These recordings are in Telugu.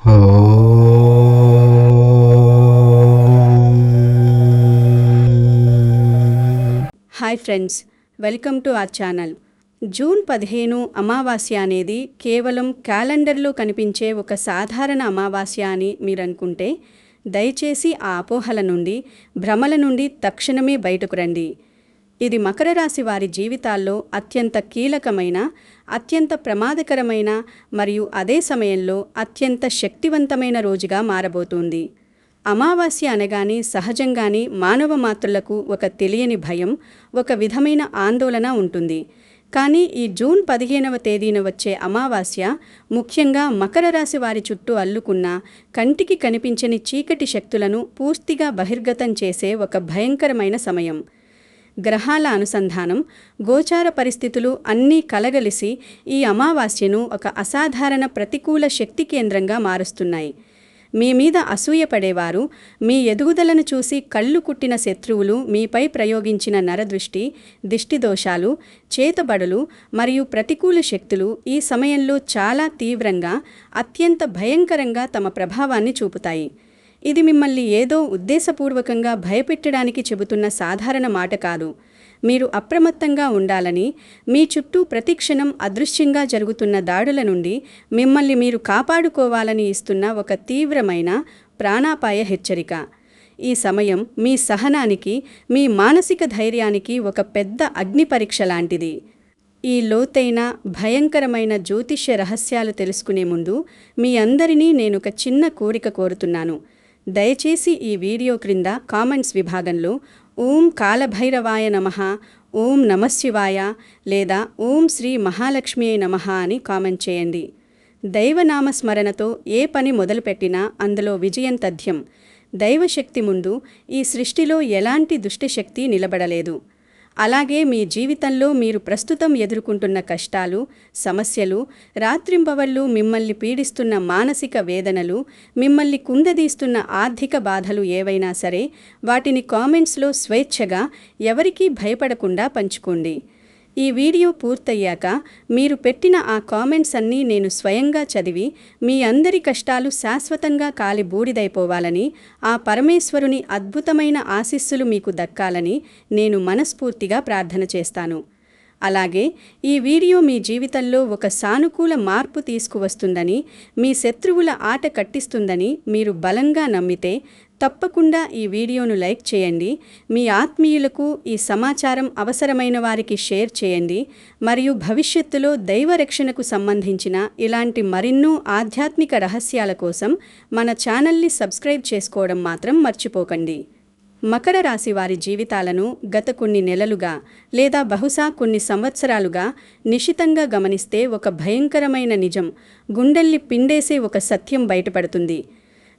Hi friends, welcome to our channel. June 15 అమావాస్య అనేది కేవలం క్యాలెండర్లో కనిపించే ఒక సాధారణ అమావాస్య అని మీరనుకుంటే దయచేసి ఆ అపోహల నుండి, భ్రమల నుండి తక్షణమే బయటకు రండి. ఇది మకర రాశి వారి జీవితాల్లో అత్యంత కీలకమైన, అత్యంత ప్రమాదకరమైన మరియు అదే సమయంలో అత్యంత శక్తివంతమైన రోజుగా మారబోతుంది. అమావాస్య అనగానే సహజంగానే మానవ మాతృలకు ఒక తెలియని భయం, ఒక విధమైన ఆందోళన ఉంటుంది. కానీ ఈ జూన్ 15వ తేదీన వచ్చే అమావాస్య ముఖ్యంగా మకర రాశి వారి చుట్టూ అల్లుకున్న కంటికి కనిపించని చీకటి శక్తులను పూర్తిగా బహిర్గతం చేసే ఒక భయంకరమైన సమయం. గ్రహాల అనుసంధానం, గోచార పరిస్థితులు అన్నీ కలగలిసి ఈ అమావాస్యను ఒక అసాధారణ ప్రతికూల శక్తి కేంద్రంగా మారుస్తున్నాయి. మీ మీద అసూయపడేవారు, మీ ఎదుగుదలను చూసి కళ్ళు కుట్టిన శత్రువులు మీపై ప్రయోగించిన నరదృష్టి, దిష్టిదోషాలు, చేతబడులు మరియు ప్రతికూల శక్తులు ఈ సమయంలో చాలా తీవ్రంగా, అత్యంత భయంకరంగా తమ ప్రభావాన్ని చూపుతాయి. ఇది మిమ్మల్ని ఏదో ఉద్దేశపూర్వకంగా భయపెట్టడానికి చెబుతున్న సాధారణ మాట కాదు. మీరు అప్రమత్తంగా ఉండాలని, మీ చుట్టూ ప్రతిక్షణం అదృశ్యంగా జరుగుతున్న దాడుల నుండి మిమ్మల్ని మీరు కాపాడుకోవాలని ఇస్తున్న ఒక తీవ్రమైన ప్రాణాపాయ హెచ్చరిక. ఈ సమయం మీ సహనానికి, మీ మానసిక ధైర్యానికి ఒక పెద్ద అగ్ని పరీక్ష లాంటిది. ఈ లోతైన, భయంకరమైన జ్యోతిష్య రహస్యాలు తెలుసుకునే ముందు మీ అందరినీ నేనొక చిన్న కోరిక కోరుతున్నాను. దయచేసి ఈ వీడియో క్రింద కామెంట్స్ విభాగంలో ఓం కాలభైరవాయ నమః, ఓం నమశివాయ లేదా ఓం శ్రీ మహాలక్ష్మియే నమః అని కామెంట్ చేయండి. దైవనామస్మరణతో ఏ పని మొదలుపెట్టినా అందులో విజయం తథ్యం. దైవశక్తి ముందు ఈ సృష్టిలో ఎలాంటి దుష్టశక్తి నిలబడలేదు. అలాగే మీ జీవితంలో మీరు ప్రస్తుతం ఎదుర్కొంటున్న కష్టాలు, సమస్యలు, రాత్రింబవళ్ళు మిమ్మల్ని పీడిస్తున్న మానసిక వేదనలు, మిమ్మల్ని కుందదీస్తున్న ఆర్థిక బాధలు ఏవైనా సరే వాటిని కామెంట్స్లో స్వేచ్ఛగా, ఎవరికీ భయపడకుండా పంచుకోండి. ఈ వీడియో పూర్తయ్యాక మీరు పెట్టిన ఆ కామెంట్స్ అన్నీ నేను స్వయంగా చదివి మీ అందరి కష్టాలు శాశ్వతంగా కాలి బూడిదైపోవాలని, ఆ పరమేశ్వరుని అద్భుతమైన ఆశీస్సులు మీకు దక్కాలని నేను మనస్ఫూర్తిగా ప్రార్థన చేస్తాను. అలాగే ఈ వీడియో మీ జీవితంలో ఒక సానుకూల మార్పు తీసుకువస్తుందని, మీ శత్రువుల ఆట కట్టిస్తుందని మీరు బలంగా నమ్మితే తప్పకుండా ఈ వీడియోను లైక్ చేయండి. మీ ఆత్మీయులకు ఈ సమాచారం అవసరమైన వారికి షేర్ చేయండి. మరియు భవిష్యత్తులో దైవరక్షణకు సంబంధించిన ఇలాంటి మరిన్నో ఆధ్యాత్మిక రహస్యాల కోసం మన ఛానల్ని సబ్స్క్రైబ్ చేసుకోవడం మాత్రం మర్చిపోకండి. మకర రాశి వారి జీవితాలను గత కొన్ని నెలలుగా లేదా బహుశా కొన్ని సంవత్సరాలుగా నిశితంగా గమనిస్తే ఒక భయంకరమైన నిజం, గుండెల్ని పిండేసే ఒక సత్యం బయటపడుతుంది.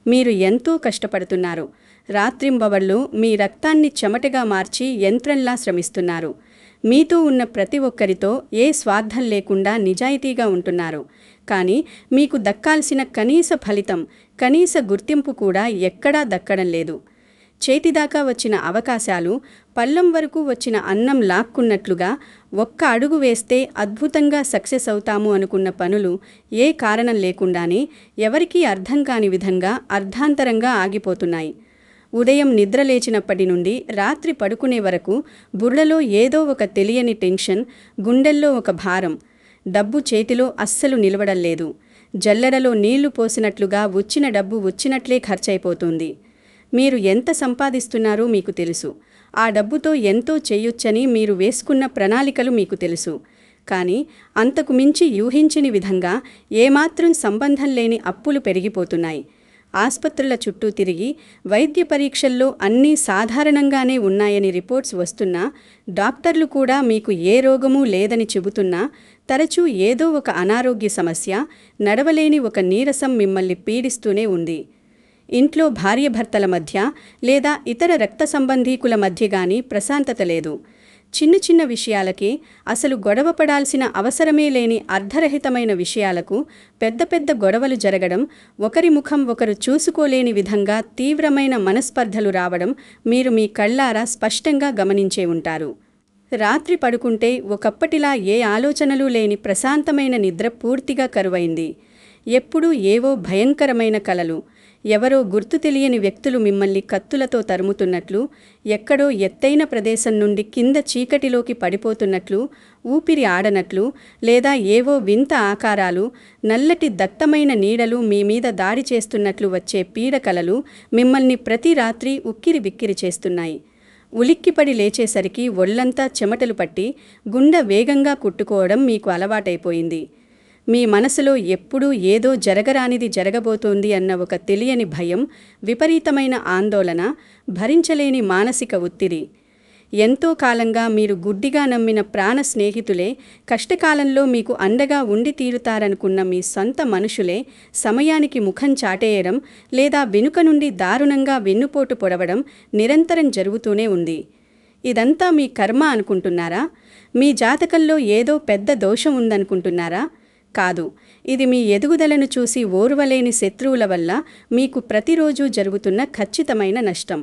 మీరు ఎంతో కష్టపడుతున్నారు. రాత్రింబవళ్ళు మీ రక్తాన్ని చెమటగా మార్చి యంత్రంలా శ్రమిస్తున్నారు. మీతో ఉన్న ప్రతి ఒక్కరితో ఏ స్వార్థం లేకుండా నిజాయితీగా ఉంటున్నారు. కానీ మీకు దక్కాల్సిన కనీస ఫలితం, కనీస గుర్తింపు కూడా ఎక్కడా దక్కడం లేదు. చేతిదాకా వచ్చిన అవకాశాలు పళ్ళం వరకు వచ్చిన అన్నం లాక్కున్నట్లుగా ఒక్క అడుగు వేస్తే అద్భుతంగా సక్సెస్ అవుతాము అనుకున్న పనులు ఏ కారణం లేకుండానే ఎవరికీ అర్థం కాని విధంగా అర్ధాంతరంగా ఆగిపోతున్నాయి. ఉదయం నిద్ర లేచినప్పటి నుండి రాత్రి పడుకునే వరకు బుర్రలో ఏదో ఒక తెలియని టెన్షన్, గుండెల్లో ఒక భారం. డబ్బు చేతిలో అస్సలు నిలవడం లేదు. జల్లెడలో నీళ్లు పోసినట్లుగా వచ్చిన డబ్బు వచ్చినట్లే ఖర్చయిపోతుంది. మీరు ఎంత సంపాదిస్తున్నారో మీకు తెలుసు. ఆ డబ్బుతో ఎంతో చేయొచ్చని మీరు వేసుకున్న ప్రణాళికలు మీకు తెలుసు. కానీ అంతకు మించి ఊహించని విధంగా ఏమాత్రం సంబంధం లేని అప్పులు పెరిగిపోతున్నాయి. ఆస్పత్రుల చుట్టూ తిరిగి వైద్య పరీక్షల్లో అన్నీ సాధారణంగానే ఉన్నాయని రిపోర్ట్స్ వస్తున్నా, డాక్టర్లు కూడా మీకు ఏ రోగమూ లేదని చెబుతున్నా, తరచూ ఏదో ఒక అనారోగ్య సమస్య, నడవలేని ఒక నీరసం మిమ్మల్ని పీడిస్తూనే ఉంది. ఇంట్లో భార్యభర్తల మధ్య లేదా ఇతర రక్త సంబంధీకుల మధ్య గానీ ప్రశాంతత లేదు. చిన్న చిన్న విషయాలకే, అసలు గొడవపడాల్సిన అవసరమే లేని అర్ధరహితమైన విషయాలకు పెద్ద పెద్ద గొడవలు జరగడం, ఒకరి ముఖం ఒకరు చూసుకోలేని విధంగా తీవ్రమైన మనస్పర్ధలు రావడం మీరు మీ కళ్ళారా స్పష్టంగా గమనించే ఉంటారు. రాత్రి పడుకుంటే ఒకప్పటిలా ఏ ఆలోచనలు లేని ప్రశాంతమైన నిద్ర పూర్తిగా కరువైంది. ఎప్పుడూ ఏవో భయంకరమైన కలలు. ఎవరో గుర్తు తెలియని వ్యక్తులు మిమ్మల్ని కత్తులతో తరుముతున్నట్లు, ఎక్కడో ఎత్తైన ప్రదేశం నుండి కింద చీకటిలోకి పడిపోతున్నట్లు, ఊపిరి ఆడనట్లు, లేదా ఏవో వింత ఆకారాలు, నల్లటి దట్టమైన నీడలు మీ మీద దాడి చేస్తున్నట్లు వచ్చే పీడకలలు మిమ్మల్ని ప్రతి రాత్రి ఉక్కిరి బిక్కిరి చేస్తున్నాయి. ఉలిక్కిపడి లేచేసరికి ఒళ్లంతా చెమటలు పట్టి గుండె వేగంగా కుట్టుకోవడం మీకు అలవాటైపోయింది. మీ మనసులో ఎప్పుడూ ఏదో జరగరానిది జరగబోతోంది అన్న ఒక తెలియని భయం, విపరీతమైన ఆందోళన, భరించలేని మానసిక ఒత్తిడి. ఎంతో కాలంగా మీరు గుడ్డిగా నమ్మిన ప్రాణ స్నేహితులే, కష్టకాలంలో మీకు అండగా ఉండి తీరుతారనుకున్న మీ సొంత మనుషులే సమయానికి ముఖం చాటేయడం లేదా వెనుక నుండి దారుణంగా వెన్నుపోటు పొడవడం నిరంతరం జరుగుతూనే ఉంది. ఇదంతా మీ కర్మ అనుకుంటున్నారా? మీ జాతకంలో ఏదో పెద్ద దోషం ఉందనుకుంటున్నారా? కాదు, ఇది మీ ఎదుగుదలను చూసి ఓర్వలేని శత్రువుల వల్ల మీకు ప్రతిరోజు జరుగుతున్న ఖచ్చితమైన నష్టం.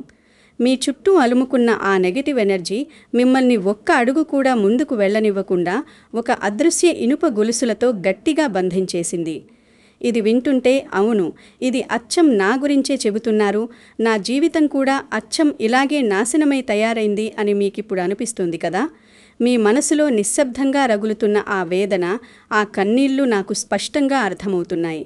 మీ చుట్టూ అలుముకున్న ఆ నెగటివ్ ఎనర్జీ మిమ్మల్ని ఒక్క అడుగు కూడా ముందుకు వెళ్ళనివ్వకుండా ఒక అదృశ్య ఇనుప గొలుసులతో గట్టిగా బంధించేసింది. ఇది వింటుంటే అవును, ఇది అచ్చం నా గురించే చెబుతున్నారు, నా జీవితం కూడా అచ్చం ఇలాగే నాశనమై తయారైంది అని మీకిప్పుడు అనిపిస్తుంది కదా? మీ మనసులో నిశ్శబ్దంగా రగులుతున్న ఆ వేదన, ఆ కన్నీళ్లు నాకు స్పష్టంగా అర్థమవుతున్నాయి.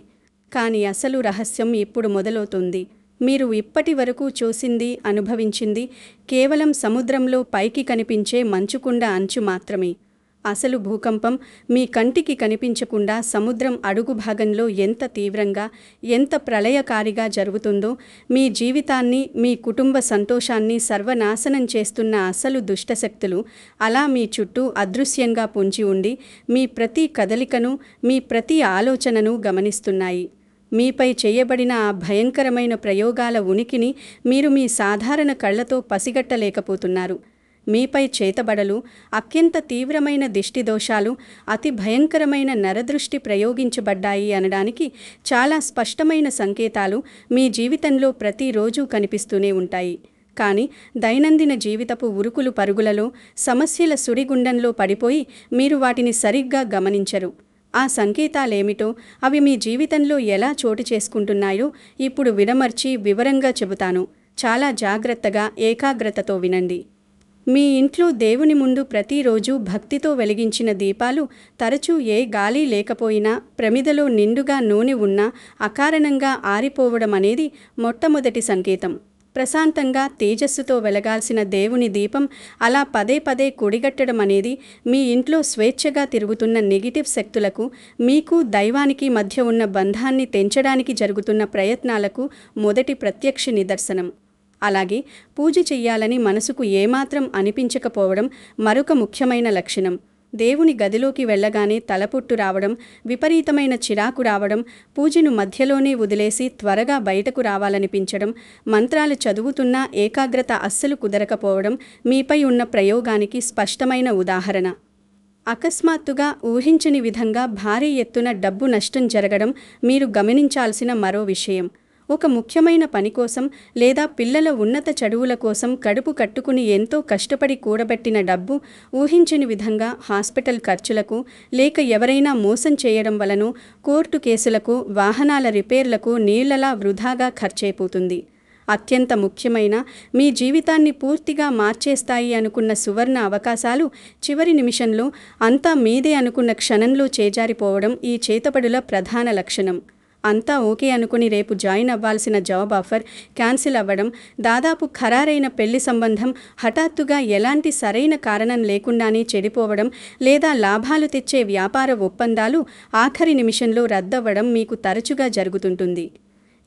కానీ అసలు రహస్యం ఇప్పుడు మొదలవుతుంది. మీరు ఇప్పటి వరకు చూసింది, అనుభవించింది కేవలం సముద్రంలో పైకి కనిపించే మంచుకుండ అంచు మాత్రమే. అసలు భూకంపం మీ కంటికి కనిపించకుండా సముద్రం అడుగు భాగంలో ఎంత తీవ్రంగా, ఎంత ప్రళయకారిగా జరుగుతుందో, మీ జీవితాన్ని, మీ కుటుంబ సంతోషాన్ని సర్వనాశనం చేస్తున్న అసలు దుష్టశక్తులు అలా మీ చుట్టూ అదృశ్యంగా పొంచి ఉండి మీ ప్రతి కదలికను, మీ ప్రతి ఆలోచనను గమనిస్తున్నాయి. మీపై చేయబడిన ఆ భయంకరమైన ప్రయోగాల ఉనికిని మీరు మీ సాధారణ కళ్లతో పసిగట్టలేకపోతున్నారు. మీపై చేతబడలు, అత్యంత తీవ్రమైన దిష్టిదోషాలు, అతి భయంకరమైన నరదృష్టి ప్రయోగించబడ్డాయి అనడానికి చాలా స్పష్టమైన సంకేతాలు మీ జీవితంలో ప్రతిరోజూ కనిపిస్తూనే ఉంటాయి. కానీ దైనందిన జీవితపు ఉరుకులు పరుగులలో, సమస్యల సుడిగుండంలో పడిపోయి మీరు వాటిని సరిగ్గా గమనించరు. ఆ సంకేతాలేమిటో, అవి మీ జీవితంలో ఎలా చోటు చేసుకుంటున్నాయో ఇప్పుడు విడమర్చి వివరంగా చెబుతాను. చాలా జాగ్రత్తగా, ఏకాగ్రతతో వినండి. మీ ఇంట్లో దేవుని ముందు ప్రతిరోజు భక్తితో వెలిగించిన దీపాలు తరచూ ఏ గాలి లేకపోయినా, ప్రమిదలో నిండుగా నూనె ఉన్నా అకారణంగా ఆరిపోవడం అనేది మొట్టమొదటి సంకేతం. ప్రశాంతంగా, తేజస్సుతో వెలగాల్సిన దేవుని దీపం అలా పదే పదే కొడిగట్టడం అనేది మీ ఇంట్లో స్వేచ్ఛగా తిరుగుతున్న నెగిటివ్ శక్తులకు, మీకు దైవానికి మధ్య ఉన్న బంధాన్ని తెంచడానికి జరుగుతున్న ప్రయత్నాలకు మొదటి ప్రత్యక్ష నిదర్శనం. అలాగే పూజ చెయ్యాలని మనసుకు ఏమాత్రం అనిపించకపోవడం మరొక ముఖ్యమైన లక్షణం. దేవుని గదిలోకి వెళ్ళగానే తలపుట్టు రావడం, విపరీతమైన చిరాకు రావడం, పూజను మధ్యలోనే వదిలేసి త్వరగా బయటకు రావాలనిపించడం, మంత్రాలు చదువుతున్నా ఏకాగ్రత అస్సలు కుదరకపోవడం మీపై ఉన్న ప్రయోగానికి స్పష్టమైన ఉదాహరణ. అకస్మాత్తుగా ఊహించని విధంగా భారీ ఎత్తున డబ్బు నష్టం జరగడం మీరు గమనించాల్సిన మరో విషయం. ఒక ముఖ్యమైన పని కోసం లేదా పిల్లల ఉన్నత చదువుల కోసం కడుపు కట్టుకుని ఎంతో కష్టపడి కూడబెట్టిన డబ్బు ఊహించని విధంగా హాస్పిటల్ ఖర్చులకు, లేక ఎవరైనా మోసం చేయడం వలన కోర్టు కేసులకు, వాహనాల రిపేర్లకు నీళ్లలా వృధాగా ఖర్చయిపోతుంది. అత్యంత ముఖ్యమైన, మీ జీవితాన్ని పూర్తిగా మార్చేస్తాయి అనుకున్న సువర్ణ అవకాశాలు చివరి నిమిషంలో, అంతా మీదే అనుకున్న క్షణంలో చేజారిపోవడం ఈ చేతబడుల ప్రధాన లక్షణం. అంతా ఓకే అనుకుని రేపు జాయిన్ అవ్వాల్సిన జాబ్ ఆఫర్ క్యాన్సిల్ అవ్వడం, దాదాపు ఖరారైన పెళ్లి సంబంధం హఠాత్తుగా ఎలాంటి సరైన కారణం లేకుండానే చెడిపోవడం, లేదా లాభాలు తెచ్చే వ్యాపార ఒప్పందాలు ఆఖరి నిమిషంలో రద్దవ్వడం మీకు తరచుగా జరుగుతుంటుంది.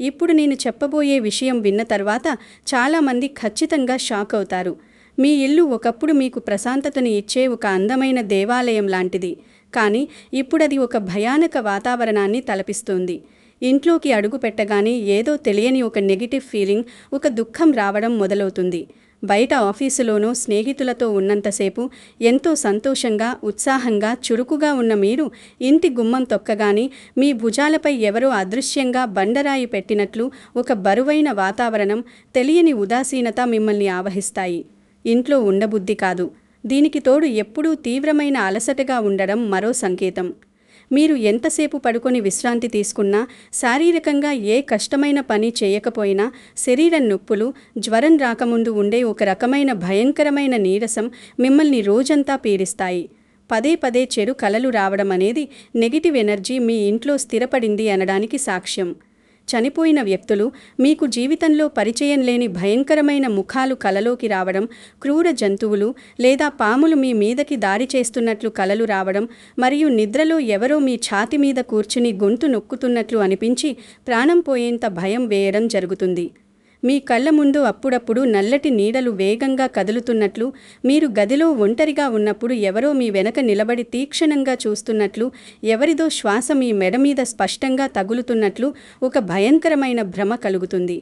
ఇప్పుడు నేను చెప్పబోయే విషయం విన్న తర్వాత చాలామంది ఖచ్చితంగా షాక్ అవుతారు. మీ ఇల్లు ఒకప్పుడు మీకు ప్రశాంతతని ఇచ్చే ఒక అందమైన దేవాలయం లాంటిది, కానీ ఇప్పుడది ఒక భయానక వాతావరణాన్ని తలపిస్తోంది. ఇంట్లోకి అడుగు పెట్టగానే ఏదో తెలియని ఒక నెగిటివ్ ఫీలింగ్, ఒక దుఃఖం రావడం మొదలవుతుంది. బయట ఆఫీసులోనో స్నేహితులతో ఉన్నంతసేపు ఎంతో సంతోషంగా, ఉత్సాహంగా, చురుకుగా ఉన్న మీరు ఇంటి గుమ్మం తొక్కగానే మీ భుజాలపై ఎవరో అదృశ్యంగా బండరాయి పెట్టినట్లు ఒక బరువైన వాతావరణం, తెలియని ఉదాసీనత మిమ్మల్ని ఆవహిస్తాయి. ఇంట్లో ఉండబుద్ధి కాదు. దీనికి తోడు ఎప్పుడూ తీవ్రమైన అలసటగా ఉండడం మరో సంకేతం. మీరు ఎంతసేపు పడుకొని విశ్రాంతి తీసుకున్నా, శారీరకంగా ఏ కష్టమైన పని చేయకపోయినా శరీరం నొప్పులు, జ్వరం రాకముందు ఉండే ఒక రకమైన భయంకరమైన నీరసం మిమ్మల్ని రోజంతా పీడిస్తాయి. పదే పదే చెడు కలలు రావడం అనేది నెగిటివ్ ఎనర్జీ మీ ఇంట్లో స్థిరపడింది అనడానికి సాక్ష్యం. చనిపోయిన వ్యక్తులు, మీకు జీవితంలో పరిచయం లేని భయంకరమైన ముఖాలు కలలోకి రావడం, క్రూర జంతువులు లేదా పాములు మీ మీదకి దాడి చేస్తున్నట్లు కలలు రావడం, మరియు నిద్రలో ఎవరో మీ ఛాతి మీద కూర్చుని గొంతు నొక్కుతున్నట్లు అనిపించి ప్రాణం పోయేంత భయం వేయడం జరుగుతుంది. మీ కళ్ళ ముందు అప్పుడప్పుడు నల్లటి నీడలు వేగంగా కదులుతున్నట్లు, మీరు గదిలో ఒంటరిగా ఉన్నప్పుడు ఎవరో మీ వెనక నిలబడి తీక్షణంగా చూస్తున్నట్లు, ఎవరిదో శ్వాస మీ మెడ మీద స్పష్టంగా తగులుతున్నట్లు ఒక భయంకరమైన భ్రమ కలుగుతుంది.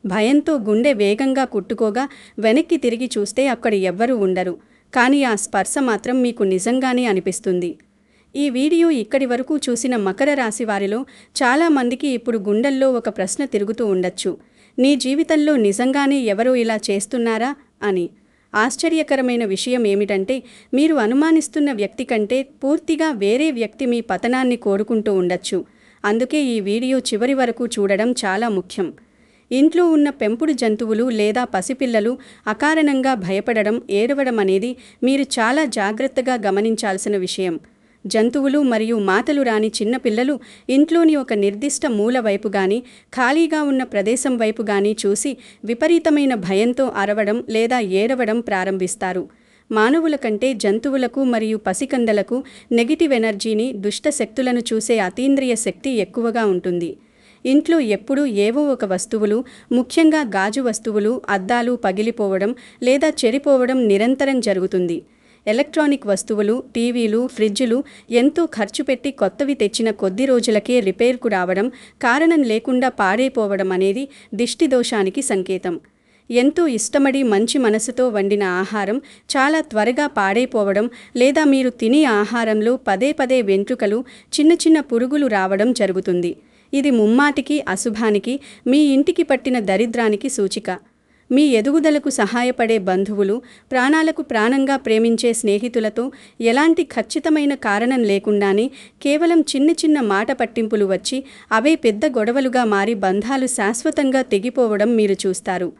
భయంతో గుండె వేగంగా కుట్టుకోగా వెనక్కి తిరిగి చూస్తే అక్కడ ఎవ్వరూ ఉండరు, కానీ ఆ స్పర్శ మాత్రం మీకు నిజంగానే అనిపిస్తుంది. ఈ వీడియో ఇక్కడి వరకు చూసిన మకర రాశి వారిలో చాలామందికి ఇప్పుడు గుండెల్లో ఒక ప్రశ్న తిరుగుతూ ఉండొచ్చు. నీ జీవితంలో నిజంగానే ఎవరో ఇలా చేస్తున్నారా అని. ఆశ్చర్యకరమైన విషయం ఏమిటంటే, మీరు అనుమానిస్తున్న వ్యక్తి కంటే పూర్తిగా వేరే వ్యక్తి మీ పతనాన్ని కోరుకుంటూ ఉండొచ్చు. అందుకే ఈ వీడియో చివరి వరకు చూడడం చాలా ముఖ్యం. ఇంట్లో ఉన్న పెంపుడు జంతువులు లేదా పసిపిల్లలు అకారణంగా భయపడడం, ఏడవడం అనేది మీరు చాలా జాగ్రత్తగా గమనించాల్సిన విషయం. జంతువులు మరియు మాటలు రాని చిన్నపిల్లలు ఇంట్లోని ఒక నిర్దిష్ట మూల వైపు గాని, ఖాళీగా ఉన్న ప్రదేశం వైపు గాని చూసి విపరీతమైన భయంతో అరవడం లేదా ఏడవడం ప్రారంభిస్తారు. మానవుల కంటే జంతువులకు మరియు పసికందలకు నెగిటివ్ ఎనర్జీని, దుష్ట శక్తులను చూసే అతీంద్రియ శక్తి ఎక్కువగా ఉంటుంది. ఇంట్లో ఎప్పుడూ ఏవో ఒక వస్తువులు, ముఖ్యంగా గాజు వస్తువులు, అద్దాలు పగిలిపోవడం లేదా చెడిపోవడం నిరంతరం జరుగుతుంది. ఎలక్ట్రానిక్ వస్తువులు, టీవీలు, ఫ్రిడ్జులు ఎంతో ఖర్చు పెట్టి కొత్తవి తెచ్చిన కొద్ది రోజులకే రిపేర్కు రావడం, కారణం లేకుండా పాడైపోవడం అనేది దిష్టి దోషానికి సంకేతం. ఎంతో ఇష్టపడి మంచి మనసుతో వండిన ఆహారం చాలా త్వరగా పాడైపోవడం లేదా మీరు తినే ఆహారంలో పదే పదే వెంట్రుకలు, చిన్న చిన్న పురుగులు రావడం జరుగుతుంది. ఇది ముమ్మాటికి అశుభానికి, మీ ఇంటికి పట్టిన దరిద్రానికి సూచిక. మీ ఎదుగుదలకు సహాయపడే బంధువులు, ప్రాణాలకు ప్రాణంగా ప్రేమించే స్నేహితులతో ఎలాంటి ఖచ్చితమైన కారణం లేకుండానే కేవలం చిన్న చిన్న మాట పట్టింపులు వచ్చి అవే పెద్ద గొడవలుగా మారి బంధాలు శాశ్వతంగా తెగిపోవడం మీరు చూస్తారు.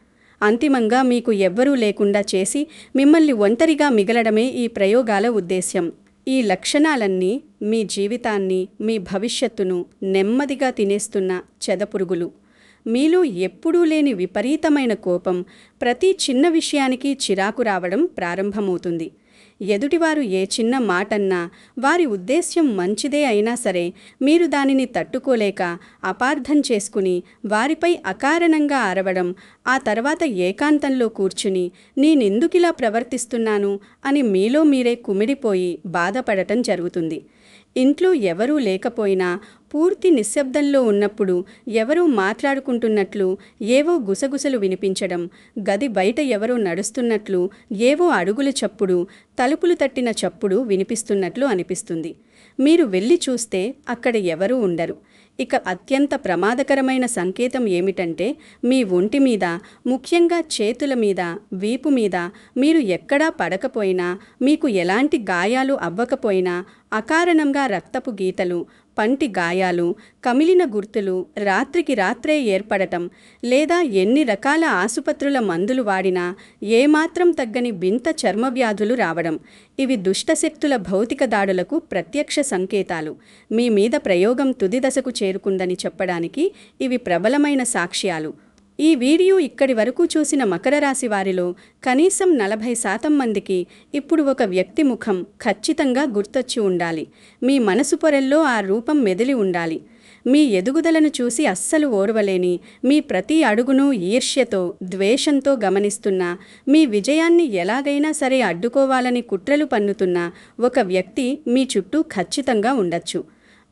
అంతిమంగా మీకు ఎవ్వరూ లేకుండా చేసి మిమ్మల్ని ఒంటరిగా మిగలడమే ఈ ప్రయోగాల ఉద్దేశ్యం. ఈ లక్షణాలన్నీ మీ జీవితాన్ని, మీ భవిష్యత్తును నెమ్మదిగా తినేస్తున్న చెదపురుగులు. మీలో ఎప్పుడూ లేని విపరీతమైన కోపం, ప్రతి చిన్న విషయానికి చిరాకు రావడం ప్రారంభమవుతుంది. ఎదుటివారు ఏ చిన్న మాటన్నా, వారి ఉద్దేశ్యం మంచిదే అయినా సరే, మీరు దానిని తట్టుకోలేక అపార్థం చేసుకుని వారిపై అకారణంగా అరవడం, ఆ తర్వాత ఏకాంతంలో కూర్చుని నేనెందుకిలా ప్రవర్తిస్తున్నాను అని మీలో మీరే కుమిడిపోయి బాధపడటం జరుగుతుంది. ఇంట్లో ఎవరూ లేకపోయినా, పూర్తి నిశ్శబ్దంలో ఉన్నప్పుడు ఎవరో మాట్లాడుకుంటున్నట్లు, ఏవో గుసగుసలు వినిపించడం, గది బయట ఎవరో నడుస్తున్నట్లు, ఏవో అడుగుల చప్పుడు, తలుపులు తట్టిన చప్పుడు వినిపిస్తున్నట్లు అనిపిస్తుంది. మీరు వెళ్ళి చూస్తే అక్కడ ఎవరూ ఉండరు. ఇక అత్యంత ప్రమాదకరమైన సంకేతం ఏమిటంటే, మీ ఒంటి మీద, ముఖ్యంగా చేతుల మీద, వీపు మీద మీరు ఎక్కడా పడకపోయినా, మీకు ఎలాంటి గాయాలు అవ్వకపోయినా అకారణంగా రక్తపు గీతలు, పంటి గాయాలు, కమిలిన గుర్తులు రాత్రికి రాత్రే ఏర్పడటం, లేదా ఎన్ని రకాల ఆసుపత్రుల మందులు వాడినా ఏమాత్రం తగ్గని వింత చర్మవ్యాధులు రావడం, ఇవి దుష్టశక్తుల భౌతిక దాడులకు ప్రత్యక్ష సంకేతాలు. మీ మీద ప్రయోగం తుది దశకు చేరుకుందని చెప్పడానికి ఇవి ప్రబలమైన సాక్ష్యాలు. ఈ వీడియో ఇక్కడి వరకు చూసిన మకర రాశి వారిలో కనీసం 40% మందికి ఇప్పుడు ఒక వ్యక్తి ముఖం ఖచ్చితంగా గుర్తొచ్చి ఉండాలి. మీ మనసు పొరల్లో ఆ రూపం మెదిలి ఉండాలి. మీ ఎదుగుదలను చూసి అస్సలు ఓర్వలేని, మీ ప్రతి అడుగును ఈర్ష్యతో, ద్వేషంతో గమనిస్తున్న, మీ విజయాన్ని ఎలాగైనా సరే అడ్డుకోవాలని కుట్రలు పన్నుతున్న ఒక వ్యక్తి మీ చుట్టూ ఖచ్చితంగా ఉండొచ్చు.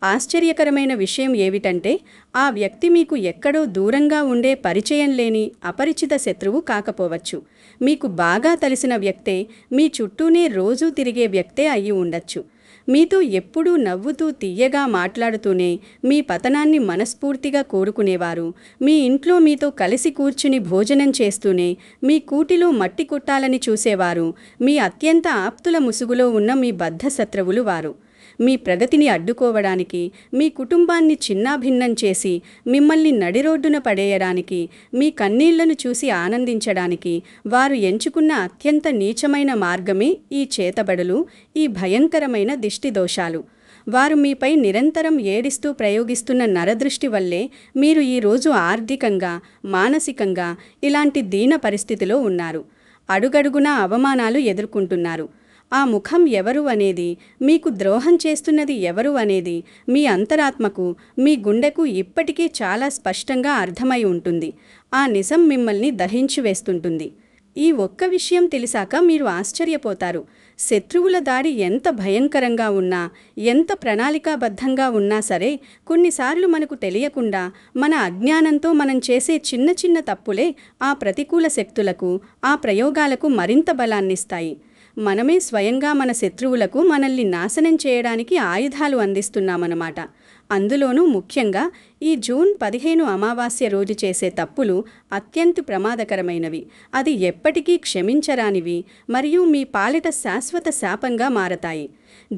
ఆశ్చర్యకరమైన విషయం ఏమిటంటే, ఆ వ్యక్తి మీకు ఎక్కడో దూరంగా ఉండే పరిచయం లేని అపరిచిత శత్రువు కాకపోవచ్చు. మీకు బాగా తెలిసిన వ్యక్తే, మీ చుట్టూనే రోజూ తిరిగే వ్యక్తే అయి ఉండొచ్చు. మీతో ఎప్పుడూ నవ్వుతూ తీయగా మాట్లాడుతూనే మీ పతనాన్ని మనస్ఫూర్తిగా కోరుకునేవారు, మీ ఇంట్లో మీతో కలిసి కూర్చుని భోజనం చేస్తూనే మీ కూటిలో మట్టి కొట్టాలని చూసేవారు, మీ అత్యంత ఆప్తుల ముసుగులో ఉన్న మీ బద్ధ శత్రువులు వారు. మీ ప్రగతిని అడ్డుకోవడానికి, మీ కుటుంబాన్ని చిన్నాభిన్నం చేసి మిమ్మల్ని నడిరోడ్డున పడేయడానికి, మీ కన్నీళ్లను చూసి ఆనందించడానికి వారు ఎంచుకున్న అత్యంత నీచమైన మార్గమే ఈ చేతబడులు, ఈ భయంకరమైన దిష్టిదోషాలు. వారు మీపై నిరంతరం ఏడిస్తూ ప్రయోగిస్తున్న నరదృష్టి వల్లే మీరు ఈరోజు ఆర్థికంగా, మానసికంగా ఇలాంటి దీన పరిస్థితిలో ఉన్నారు. అడుగడుగునా అవమానాలు ఎదుర్కొంటున్నారు. ఆ ముఖం ఎవరు అనేది, మీకు ద్రోహం చేస్తున్నది ఎవరు అనేది మీ అంతరాత్మకు, మీ గుండెకు ఇప్పటికీ చాలా స్పష్టంగా అర్థమై ఉంటుంది. ఆ నిజం మిమ్మల్ని దహించి వేస్తుంటుంది. ఈ ఒక్క విషయం తెలిసాక మీరు ఆశ్చర్యపోతారు. శత్రువుల దాడి ఎంత భయంకరంగా ఉన్నా, ఎంత ప్రణాళికాబద్ధంగా ఉన్నా సరే, కొన్నిసార్లు మనకు తెలియకుండా మన అజ్ఞానంతో మనం చేసే చిన్న చిన్న తప్పులే ఆ ప్రతికూల శక్తులకు, ఆ ప్రయోగాలకు మరింత బలాన్నిస్తాయి. మనమే స్వయంగా మన శత్రువులకు మనల్ని నాశనం చేయడానికి ఆయుధాలు అందిస్తున్నామన్నమాట. అందులోనూ ముఖ్యంగా ఈ జూన్ 15 అమావాస్య రోజు చేసే తప్పులు అత్యంత ప్రమాదకరమైనవి. అది ఎప్పటికీ క్షమించరానివి మరియు మీ పాలిట శాశ్వత శాపంగా మారతాయి.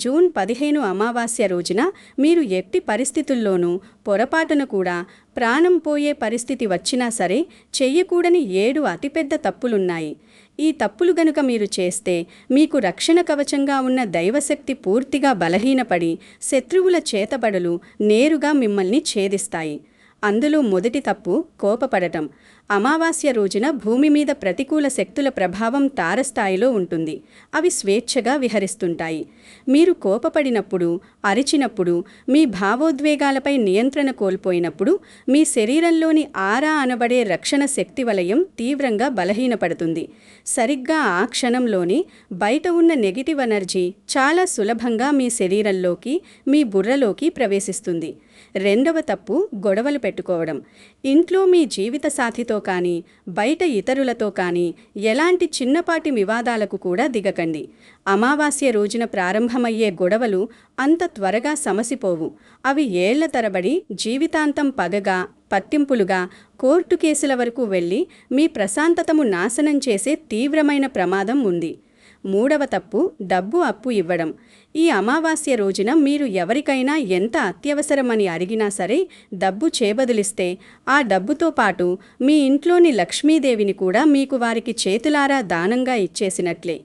జూన్ 15 అమావాస్య రోజున మీరు ఎట్టి పరిస్థితుల్లోనూ పొరపాటున కూడా ప్రాణం పోయే పరిస్థితి వచ్చినా సరే చెయ్యకూడని 7 అతిపెద్ద తప్పులున్నాయి. ఈ తప్పులు గనుక మీరు చేస్తే మీకు రక్షణ కవచంగా ఉన్న దైవశక్తి పూర్తిగా బలహీనపడి శత్రువుల చేతబడులు నేరుగా మిమ్మల్ని ఛేదిస్తాయి. అందులో మొదటి తప్పు కోపపడటం. అమావాస్య రోజున భూమి మీద ప్రతికూల శక్తుల ప్రభావం తారస్థాయిలో ఉంటుంది. అవి స్వేచ్ఛగా విహరిస్తుంటాయి. మీరు కోపపడినప్పుడు, అరిచినప్పుడు, మీ భావోద్వేగాలపై నియంత్రణ కోల్పోయినప్పుడు మీ శరీరంలోని ఆరా అనబడే రక్షణ శక్తి వలయం తీవ్రంగా బలహీనపడుతుంది. సరిగ్గా ఆ క్షణంలోనే బయట ఉన్న నెగిటివ్ ఎనర్జీ చాలా సులభంగా మీ శరీరంలోకి, మీ బుర్రలోకి ప్రవేశిస్తుంది. రెండవ తప్పు గొడవలు పెట్టుకోవడం. ఇంట్లో మీ జీవిత సాథితో కానీ, బయట ఇతరులతో కానీ ఎలాంటి చిన్నపాటి వివాదాలకు కూడా దిగకండి. అమావాస్య రోజున ప్రారంభమయ్యే గొడవలు అంత త్వరగా సమసిపోవు. అవి ఏళ్ల తరబడి జీవితాంతం పగగా, పట్టింపులుగా, కోర్టు కేసుల వరకు వెళ్ళి మీ ప్రశాంతతను నాశనం చేసే తీవ్రమైన ప్రమాదం ఉంది. మూడవ తప్పు డబ్బు అప్పు ఇవ్వడం. ఈ అమావాస్య రోజున మీరు ఎవరికైనా ఎంత అత్యవసరమని అడిగినా సరే డబ్బు చేబదులిస్తే ఆ డబ్బుతో పాటు మీ ఇంట్లోని లక్ష్మీదేవిని కూడా మీకు వారికి చేతులారా దానంగా ఇచ్చేసినట్లే.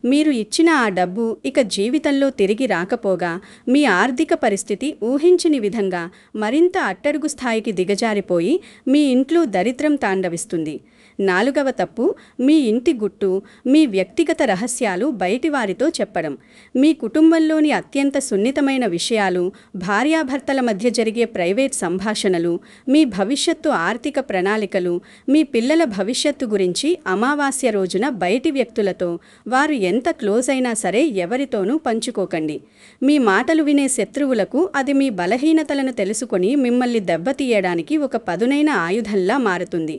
మీరు ఇచ్చిన ఆ డబ్బు ఇక జీవితంలో తిరిగి రాకపోగా మీ ఆర్థిక పరిస్థితి ఊహించని విధంగా మరింత అట్టడుగు స్థాయికి దిగజారిపోయి మీ ఇంట్లో దరిద్రం తాండవిస్తుంది. నాలుగవ తప్పు మీ ఇంటి గుట్టు, మీ వ్యక్తిగత రహస్యాలు బయటివారితో చెప్పడం. మీ కుటుంబంలోని అత్యంత సున్నితమైన విషయాలు, భార్యాభర్తల మధ్య జరిగే ప్రైవేట్ సంభాషణలు, మీ భవిష్యత్తు ఆర్థిక ప్రణాళికలు, మీ పిల్లల భవిష్యత్తు గురించి అమావాస్య రోజున బయటి వ్యక్తులతో, వారు ఎంత క్లోజ్ అయినా సరే ఎవరితోనూ పంచుకోకండి. మీ మాటలు వినే శత్రువులకు అది మీ బలహీనతలను తెలుసుకొని మిమ్మల్ని దెబ్బతీయడానికి ఒక పదునైన ఆయుధంలా మారుతుంది.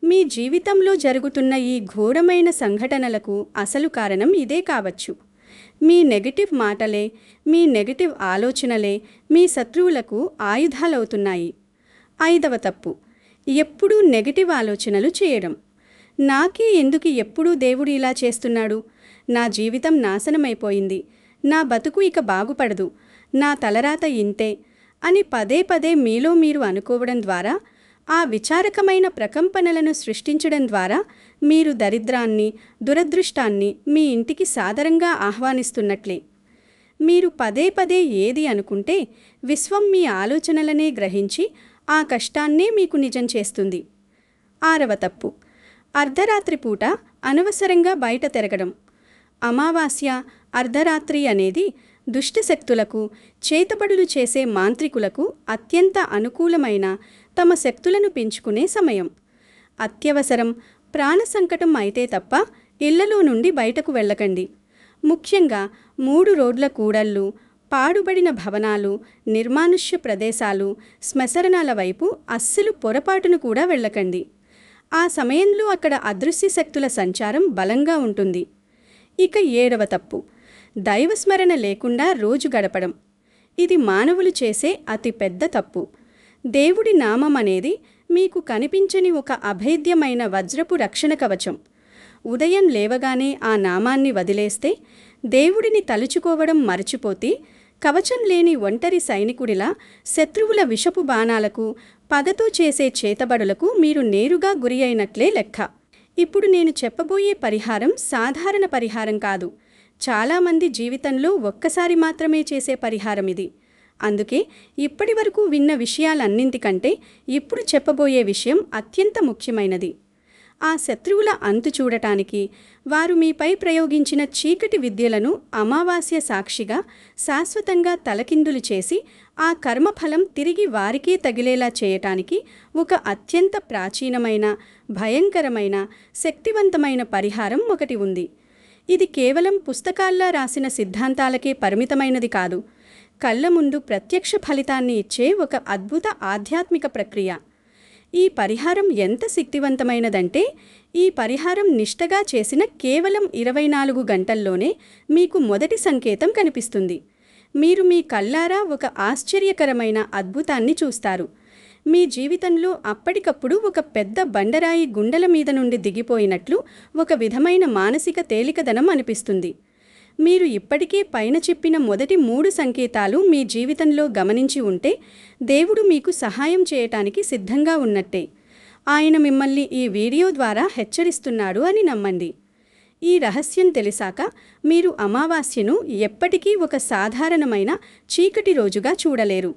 మీ జీవితంలో జరుగుతున్న ఈ ఘోరమైన సంఘటనలకు అసలు కారణం ఇదే కావచ్చు. మీ నెగటివ్ మాటలే, మీ నెగటివ్ ఆలోచనలే మీ శత్రువులకు ఆయుధాలవుతున్నాయి. ఐదవ తప్పు ఎప్పుడూ నెగటివ్ ఆలోచనలు చేయడం. నాకే ఎందుకు ఎప్పుడూ దేవుడు ఇలా చేస్తున్నాడు? నా జీవితం నాశనమైపోయింది, నా బతుకు ఇక బాగుపడదు, నా తలరాత ఇంతే అని పదే పదే మీలో మీరు అనుకోవడం ద్వారా, ఆ విచారకమైన ప్రకంపనలను సృష్టించడం ద్వారా మీరు దరిద్రాన్ని, దురదృష్టాన్ని మీ ఇంటికి సాదరంగా ఆహ్వానిస్తున్నట్లే. మీరు పదే పదే ఏది అనుకుంటే విశ్వం మీ ఆలోచనలనే గ్రహించి ఆ కష్టాన్నే మీకు నిజం చేస్తుంది. ఆరవ తప్పు అర్ధరాత్రి పూట అనవసరంగా బయట తిరగడం. అమావాస్య, అర్ధరాత్రి అనేది దుష్టశక్తులకు, చేతబడులు చేసే మాంత్రికులకు అత్యంత అనుకూలమైన, తమ శక్తులను పెంచుకునే సమయం. అత్యవసరం, ప్రాణ సంకటం అయితే తప్ప ఇళ్లలో నుండి బయటకు వెళ్ళకండి. ముఖ్యంగా 3 రోడ్ల కూడళ్ళు, పాడుబడిన భవనాలు, నిర్మానుష్య ప్రదేశాలు, శ్మశానాల వైపు అస్సలు పొరపాటును కూడా వెళ్ళకండి. ఆ సమయంలో అక్కడ అదృశ్య శక్తుల సంచారం బలంగా ఉంటుంది. ఇక 7వ తప్పు దైవస్మరణ లేకుండా రోజు గడపడం. ఇది మానవులు చేసే అతి పెద్ద తప్పు. దేవుడి నామం అనేది మీకు కనిపించని ఒక అభేద్యమైన వజ్రపు రక్షణ కవచం. ఉదయం లేవగానే ఆ నామాన్ని వదిలేస్తే, దేవుడిని తలుచుకోవడం మరచిపోతే కవచం లేని ఒంటరి సైనికుడిలా శత్రువుల విషపు బాణాలకు, పగతో చేసే చేతబడులకు మీరు నేరుగా గురి అయినట్లే లెక్క. ఇప్పుడు నేను చెప్పబోయే పరిహారం సాధారణ పరిహారం కాదు. చాలామంది జీవితంలో ఒక్కసారి మాత్రమే చేసే పరిహారం ఇది. అందుకే ఇప్పటివరకు విన్న విషయాలన్నింటికంటే ఇప్పుడు చెప్పబోయే విషయం అత్యంత ముఖ్యమైనది. ఆ శత్రువుల అంతు చూడటానికి వారు మీపై ప్రయోగించిన చీకటి విద్యలను అమావాస్య సాక్షిగా శాశ్వతంగా తలకిందులు చేసి ఆ కర్మఫలం తిరిగి వారికే తగిలేలా చేయటానికి ఒక అత్యంత ప్రాచీనమైన, భయంకరమైన, శక్తివంతమైన పరిహారం ఒకటి ఉంది. ఇది కేవలం పుస్తకాల్లో రాసిన సిద్ధాంతాలకే పరిమితమైనది కాదు. కళ్ళ ముందు ప్రత్యక్ష ఫలితాన్ని ఇచ్చే ఒక అద్భుత ఆధ్యాత్మిక ప్రక్రియ. ఈ పరిహారం ఎంత శక్తివంతమైనదంటే, ఈ పరిహారం నిష్టగా చేసిన కేవలం 24 గంటల్లోనే మీకు మొదటి సంకేతం కనిపిస్తుంది. మీరు మీ కళ్ళారా ఒక ఆశ్చర్యకరమైన అద్భుతాన్ని చూస్తారు. మీ జీవితంలో అప్పటికప్పుడు ఒక పెద్ద బండరాయి గుండెల మీద నుండి దిగిపోయినట్లు ఒక విధమైన మానసిక తేలికదనం అనిపిస్తుంది. మీరు ఇప్పటికే పైన చెప్పిన మొదటి 3 సంకేతాలు మీ జీవితంలో గమనించి ఉంటే దేవుడు మీకు సహాయం చేయటానికి సిద్ధంగా ఉన్నట్టే. ఆయన మిమ్మల్ని ఈ వీడియో ద్వారా హెచ్చరిస్తున్నాడు అని నమ్మండి. ఈ రహస్యం తెలిసాక మీరు అమావాస్యను ఎప్పటికీ ఒక సాధారణమైన చీకటి రోజుగా చూడలేరు.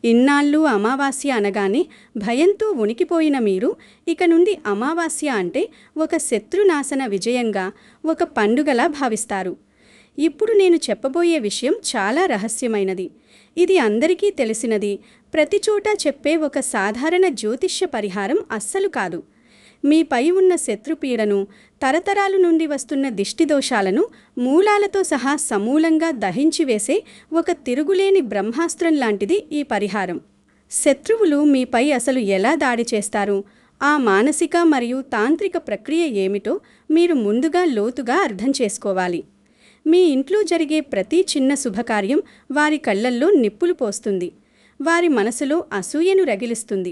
ఇన్నాళ్ళు అమావాస్య అనగానే భయంతో వణికిపోయిన మీరు ఇక నుండి అమావాస్య అంటే ఒక శత్రునాశన విజయంగా, ఒక పండుగలా భావిస్తారు. ఇప్పుడు నేను చెప్పబోయే విషయం చాలా రహస్యమైనది. ఇది అందరికీ తెలిసినది, ప్రతిచోటా చెప్పే ఒక సాధారణ జ్యోతిష్య పరిహారం అస్సలు కాదు. మీపై ఉన్న శత్రుపీడను, తరతరాల నుండి వస్తున్న దిష్టిదోషాలను మూలాలతో సహా సమూలంగా దహించివేసే ఒక తిరుగులేని బ్రహ్మాస్త్రం లాంటిది ఈ పరిహారం. శత్రువులు మీపై అసలు ఎలా దాడి చేస్తారు, ఆ మానసిక మరియు తాంత్రిక ప్రక్రియ ఏమిటో మీరు ముందుగా లోతుగా అర్థం చేసుకోవాలి. మీ ఇంట్లో జరిగే ప్రతి చిన్న శుభకార్యం వారి కళ్ళల్లో నిప్పులు పోస్తుంది, వారి మనసులో అసూయను రగిలిస్తుంది.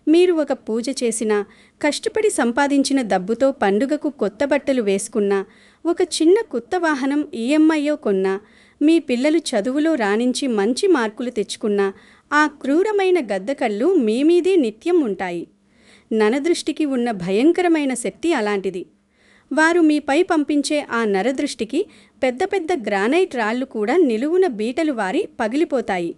మీరు ఒక పూజ చేసినా, కష్టపడి సంపాదించిన డబ్బుతో పండుగకు కొత్త బట్టలు వేసుకున్నా, ఒక చిన్న కొత్త వాహనం ఈఎంఐయో కొన్నా, మీ పిల్లలు చదువులో రాణించి మంచి మార్కులు తెచ్చుకున్నా, ఆ క్రూరమైన గద్దకళ్ళు మీ మీదే నిత్యం ఉంటాయి. నరదృష్టికి ఉన్న భయంకరమైన శక్తి అలాంటిది. వారు మీపై పంపించే ఆ నరదృష్టికి పెద్ద పెద్ద గ్రానైట్ రాళ్లు కూడా నిలువున బీటలు వారి పగిలిపోతాయి.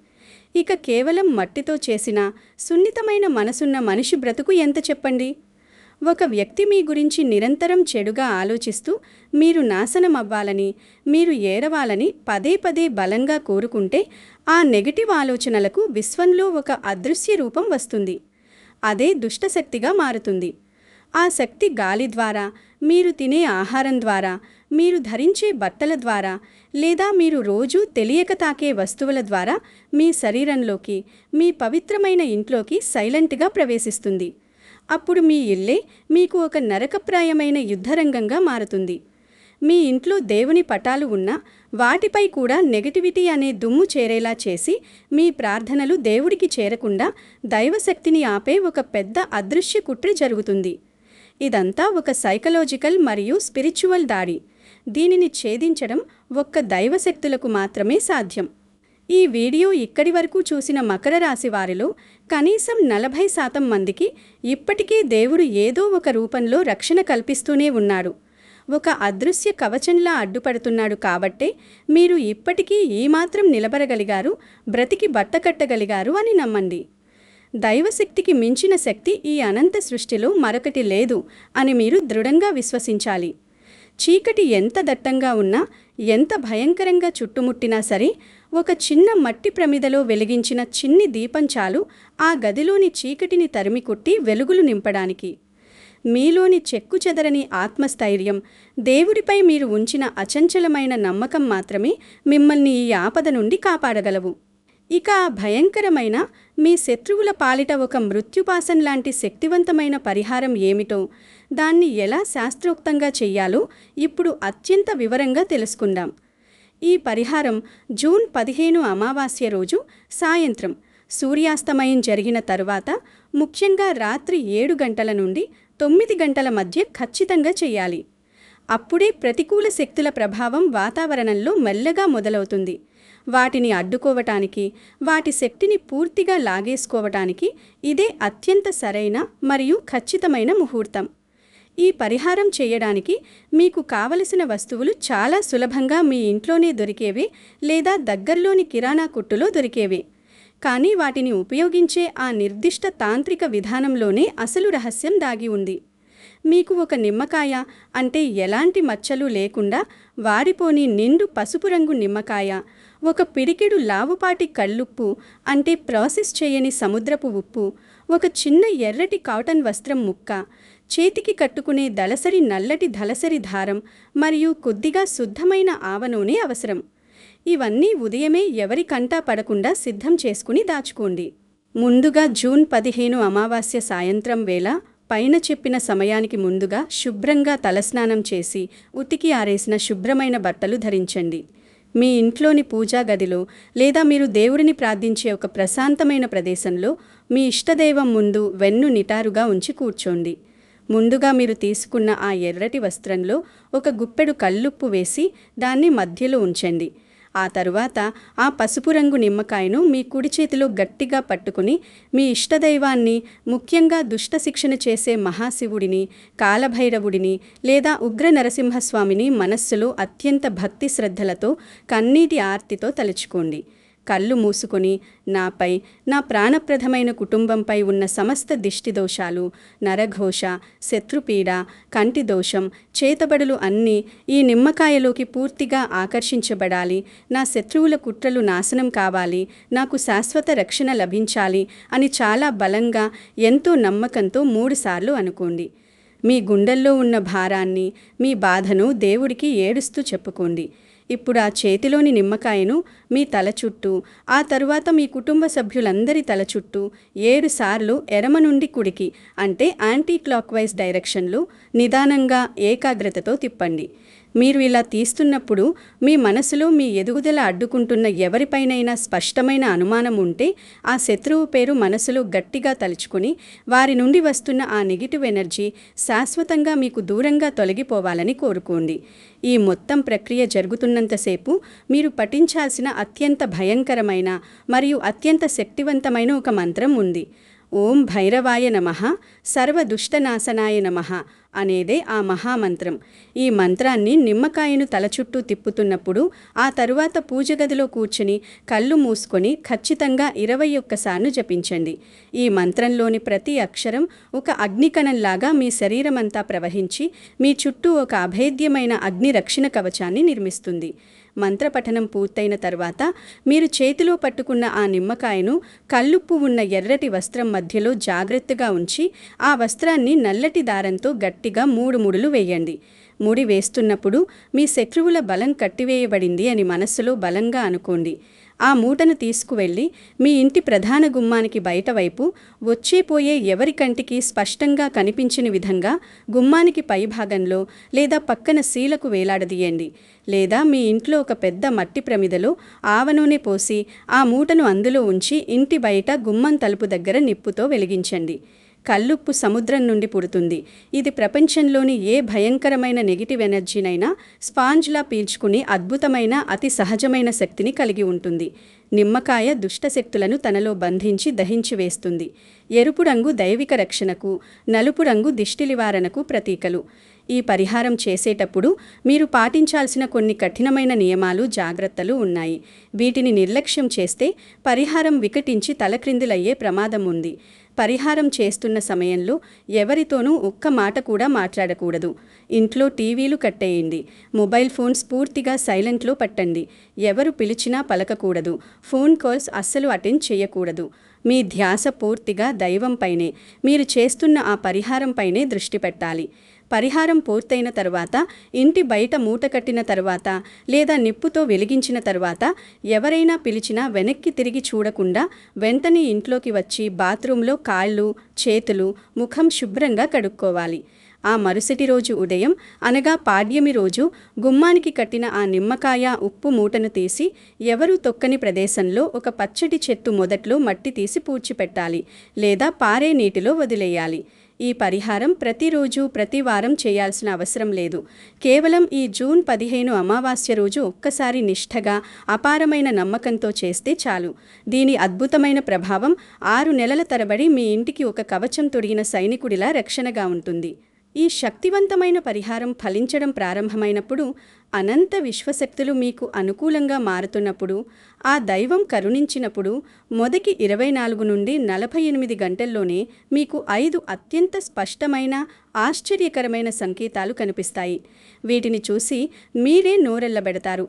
ఇక కేవలం మట్టితో చేసిన సున్నితమైన మనసున్న మనిషి బ్రతుకు ఎంత చెప్పండి. ఒక వ్యక్తి మీ గురించి నిరంతరం చెడుగా ఆలోచిస్తూ మీరు నాశనం అవ్వాలని, మీరు ఏడవాలని పదే పదే బలంగా కోరుకుంటే ఆ నెగటివ్ ఆలోచనలకు విశ్వంలో ఒక అదృశ్య రూపం వస్తుంది. అదే దుష్టశక్తిగా మారుతుంది. ఆ శక్తి గాలి ద్వారా, మీరు తినే ఆహారం ద్వారా, మీరు ధరించే బట్టల ద్వారా, లేదా మీరు రోజూ తెలియక తాకే వస్తువుల ద్వారా మీ శరీరంలోకి, మీ పవిత్రమైన ఇంట్లోకి సైలెంట్గా ప్రవేశిస్తుంది. అప్పుడు మీ ఇల్లే మీకు ఒక నరకప్రాయమైన యుద్ధరంగంగా మారుతుంది. మీ ఇంట్లో దేవుని పటాలు ఉన్నా వాటిపై కూడా నెగటివిటీ అనే దుమ్ము చేరేలా చేసి మీ ప్రార్థనలు దేవుడికి చేరకుండా దైవశక్తిని ఆపే ఒక పెద్ద అదృశ్య కుట్ర జరుగుతుంది. ఇదంతా ఒక సైకలాజికల్ మరియు స్పిరిచువల్ దాడి. దీనిని ఛేదించడం ఒక్క దైవశక్తులకు మాత్రమే సాధ్యం. ఈ వీడియో ఇక్కడి వరకు చూసిన మకర రాశి వారిలో కనీసం 40% మందికి ఇప్పటికే దేవుడు ఏదో ఒక రూపంలో రక్షణ కల్పిస్తూనే ఉన్నాడు. ఒక అదృశ్య కవచంలా అడ్డుపడుతున్నాడు కాబట్టే మీరు ఇప్పటికీ ఈ మాత్రం నిలబడగలిగారు, బ్రతికి బట్టకట్టగలిగారు అని నమ్మండి. దైవశక్తికి మించిన శక్తి ఈ అనంత సృష్టిలో మరొకటి లేదు అని మీరు దృఢంగా విశ్వసించాలి. చీకటి ఎంత దట్టంగా ఉన్నా, ఎంత భయంకరంగా చుట్టుముట్టినా సరే, ఒక చిన్న మట్టి ప్రమిదలో వెలిగించిన చిన్ని దీపం చాలు ఆ గదిలోని చీకటిని తరిమికొట్టి వెలుగులు నింపడానికి. మీలోని చెక్కుచెదరని ఆత్మస్థైర్యం, దేవుడిపై మీరు ఉంచిన అచంచలమైన నమ్మకం మాత్రమే మిమ్మల్ని ఈ ఆపద నుండి కాపాడగలవు. ఇక ఆ భయంకరమైన మీ శత్రువుల పాలిట ఒక మృత్యుపాసం లాంటి శక్తివంతమైన పరిహారం ఏమిటో, దాన్ని ఎలా శాస్త్రోక్తంగా చెయ్యాలో ఇప్పుడు అత్యంత వివరంగా తెలుసుకుందాం. ఈ పరిహారం జూన్ 15 అమావాస్య రోజు సాయంత్రం సూర్యాస్తమయం జరిగిన తరువాత, ముఖ్యంగా రాత్రి 7 గంటల నుండి 9 గంటల మధ్య ఖచ్చితంగా చెయ్యాలి. అప్పుడే ప్రతికూల శక్తుల ప్రభావం వాతావరణంలో మెల్లగా మొదలవుతుంది. వాటిని అడ్డుకోవటానికి, వాటి శక్తిని పూర్తిగా లాగేసుకోవటానికి ఇదే అత్యంత సరైన మరియు ఖచ్చితమైన ముహూర్తం. ఈ పరిహారం చేయడానికి మీకు కావలసిన వస్తువులు చాలా సులభంగా మీ ఇంట్లోనే దొరికేవే లేదా దగ్గరలోని కిరాణా కొట్టులో దొరికేవే. కానీ వాటిని ఉపయోగించే ఆ నిర్దిష్ట తాంత్రిక విధానంలోనే అసలు రహస్యం దాగి ఉంది. మీకు ఒక నిమ్మకాయ, అంటే ఎలాంటి మచ్చలు లేకుండా వాడిపోని నిండు పసుపు రంగు నిమ్మకాయ, ఒక పిడికెడు లావుపాటి కళ్ళుప్పు, అంటే ప్రాసెస్ చేయని సముద్రపు ఉప్పు, ఒక చిన్న ఎర్రటి కాటన్ వస్త్రం ముక్క, చేతికి కట్టుకునే దళసరి నల్లటి దళసరి దారం మరియు కొద్దిగా శుద్ధమైన ఆవ నూనె అవసరం. ఇవన్నీ ఉదయమే ఎవరి కంటా పడకుండా సిద్ధం చేసుకుని దాచుకోండి. ముందుగా జూన్ 15 అమావాస్య సాయంత్రం వేళ పైన చెప్పిన సమయానికి ముందుగా శుభ్రంగా తలస్నానం చేసి ఉతికి ఆరేసిన శుభ్రమైన బట్టలు ధరించండి. మీ ఇంట్లోని పూజా గదిలో లేదా మీరు దేవుడిని ప్రార్థించే ఒక ప్రశాంతమైన ప్రదేశంలో మీ ఇష్టదైవం ముందు వెన్ను నిటారుగా ఉంచి కూర్చోండి. ముందుగా మీరు తీసుకున్న ఆ ఎర్రటి వస్త్రంలో ఒక గుప్పెడు కల్లుప్పు వేసి దాన్ని మధ్యలో ఉంచండి. ఆ తరువాత ఆ పసుపు రంగు నిమ్మకాయను మీ కుడి చేతిలో గట్టిగా పట్టుకుని మీ ఇష్టదైవాన్ని, ముఖ్యంగా దుష్ట శిక్షణ చేసే మహాశివుడిని, కాలభైరవుడిని లేదా ఉగ్ర నరసింహస్వామిని మనస్సులో అత్యంత భక్తి శ్రద్ధలతో కన్నీటి ఆర్తితో తలుచుకోండి. కళ్ళు మూసుకొని నాపై, నా ప్రాణప్రదమైన కుటుంబంపై ఉన్న సమస్త దిష్టిదోషాలు, నరఘోష, శత్రుపీడ, కంటి దోషం, చేతబడులు అన్నీ ఈ నిమ్మకాయలోకి పూర్తిగా ఆకర్షించబడాలి, నా శత్రువుల కుట్రలు నాశనం కావాలి, నాకు శాశ్వత రక్షణ లభించాలి అని చాలా బలంగా, ఎంతో నమ్మకంతో 3 సార్లు అనుకోండి. మీ గుండెల్లో ఉన్న భారాన్ని, మీ బాధను దేవుడికి ఏడుస్తూ చెప్పుకోండి. ఇప్పుడు ఆ చేతిలోని నిమ్మకాయను మీ తల చుట్టూ, ఆ తరువాత మీ కుటుంబ సభ్యులందరి తల చుట్టూ 7 సార్లు ఎడమ నుండి కుడికి, అంటే యాంటీ క్లాక్ వైజ్ డైరెక్షన్లో నిదానంగా ఏకాగ్రతతో తిప్పండి. మీరు ఇలా తీస్తున్నప్పుడు మీ మనసులో మీ ఎదుగుదల అడ్డుకుంటున్న ఎవరిపైనైనా స్పష్టమైన అనుమానం ఉంటే ఆ శత్రువు పేరు మనసులో గట్టిగా తలుచుకుని వారి నుండి వస్తున్న ఆ నెగిటివ్ ఎనర్జీ శాశ్వతంగా మీకు దూరంగా తొలగిపోవాలని కోరుకోండి. ఈ మొత్తం ప్రక్రియ జరుగుతున్నంతసేపు మీరు పఠించాల్సిన అత్యంత భయంకరమైన మరియు అత్యంత శక్తివంతమైన ఒక మంత్రం ఉంది. ఓం భైరవాయ నమః, సర్వదుష్టనాశనాయ నమః అనేదే ఆ మహామంత్రం. ఈ మంత్రాన్ని నిమ్మకాయను తల చుట్టూ తిప్పుతున్నప్పుడు, ఆ తరువాత పూజగదిలో కూర్చుని కళ్ళు మూసుకొని ఖచ్చితంగా 21 సార్లు జపించండి. ఈ మంత్రంలోని ప్రతి అక్షరం ఒక అగ్నికణంలాగా మీ శరీరమంతా ప్రవహించి మీ చుట్టూ ఒక అభేద్యమైన అగ్ని రక్షణ కవచాన్ని నిర్మిస్తుంది. మంత్రపఠనం పూర్తయిన తర్వాత మీరు చేతిలో పట్టుకున్న ఆ నిమ్మకాయను కల్లుప్పు ఉన్న ఎర్రటి వస్త్రం మధ్యలో జాగ్రత్తగా ఉంచి ఆ వస్త్రాన్ని నల్లటి దారంతో గట్టిగా 3 ముడులు వేయండి. ముడి వేస్తున్నప్పుడు మీ శత్రువుల బలం కట్టివేయబడింది అని మనస్సులో బలంగా అనుకోండి. ఆ మూటను తీసుకువెళ్ళి మీ ఇంటి ప్రధాన గుమ్మానికి బయట వైపు, వచ్చేపోయే ఎవరి కంటికి స్పష్టంగా కనిపించని విధంగా గుమ్మానికి పైభాగంలో లేదా పక్కన శీలకు వేలాడదీయండి. లేదా మీ ఇంట్లో ఒక పెద్ద మట్టి ప్రమిదలో ఆవ నూనె పోసి ఆ మూటను అందులో ఉంచి ఇంటి బయట గుమ్మం తలుపు దగ్గర నిప్పుతో వెలిగించండి. కల్లుప్పు సముద్రం నుండి పుడుతుంది. ఇది ప్రపంచంలోని ఏ భయంకరమైన నెగిటివ్ ఎనర్జీనైనా స్పాంజ్లా పీల్చుకుని అద్భుతమైన అతి సహజమైన శక్తిని కలిగి ఉంటుంది. నిమ్మకాయ దుష్టశక్తులను తనలో బంధించి దహించి వేస్తుంది. ఎరుపు రంగు దైవిక రక్షణకు, నలుపు రంగు దిష్టి నివారణకు ప్రతీకలు. ఈ పరిహారం చేసేటప్పుడు మీరు పాటించాల్సిన కొన్ని కఠినమైన నియమాలు, జాగ్రత్తలు ఉన్నాయి. వీటిని నిర్లక్ష్యం చేస్తే పరిహారం వికటించి తలక్రిందులయ్యే ప్రమాదం ఉంది. పరిహారం చేస్తున్న సమయంలో ఎవరితోనూ ఒక్క మాట కూడా మాట్లాడకూడదు. ఇంట్లో టీవీలు కట్టేయండి. మొబైల్ ఫోన్స్ పూర్తిగా సైలెంట్లో పట్టండి. ఎవరు పిలిచినా పలకకూడదు. ఫోన్ కాల్స్ అస్సలు అటెండ్ చేయకూడదు. మీ ధ్యాస పూర్తిగా దైవంపైనే, మీరు చేస్తున్న ఆ పరిహారంపైనే దృష్టి పెట్టాలి. పరిహారం పూర్తయిన తర్వాత, ఇంటి బయట మూట కట్టిన తర్వాత లేదా నిప్పుతో వెలిగించిన తర్వాత ఎవరైనా పిలిచినా వెనక్కి తిరిగి చూడకుండా వెంటనే ఇంట్లోకి వచ్చి బాత్రూంలో కాళ్ళు, చేతులు, ముఖం శుభ్రంగా కడుక్కోవాలి. ఆ మరుసటి రోజు ఉదయం, అనగా పాడ్యమి రోజు, గుమ్మానికి కట్టిన ఆ నిమ్మకాయ, ఉప్పు మూటను తీసి ఎవరూ తొక్కని ప్రదేశంలో ఒక పచ్చటి చెట్టు మొదట్లో మట్టి తీసి పూడ్చిపెట్టాలి లేదా పారే నీటిలో వదిలేయాలి. ఈ పరిహారం ప్రతిరోజు ప్రతి వారం చేయాల్సిన అవసరం లేదు. కేవలం ఈ జూన్ 15 అమావాస్య రోజు ఒక్కసారి నిష్ఠగా అపారమైన నమ్మకంతో చేస్తే చాలు. దీని అద్భుతమైన ప్రభావం 6 నెలల తరబడి మీ ఇంటికి ఒక కవచం తొడిగిన సైనికుడిలా రక్షణగా ఉంటుంది. ఈ శక్తివంతమైన పరిహారం ఫలించడం ప్రారంభమైనప్పుడు, అనంత విశ్వశక్తులు మీకు అనుకూలంగా మారుతున్నప్పుడు, ఆ దైవం కరుణించినప్పుడు మొదటి 24 నుండి 48 గంటల్లోనే మీకు 5 అత్యంత స్పష్టమైన ఆశ్చర్యకరమైన సంకేతాలు కనిపిస్తాయి. వీటిని చూసి మీరే నోరెళ్లబెడతారు.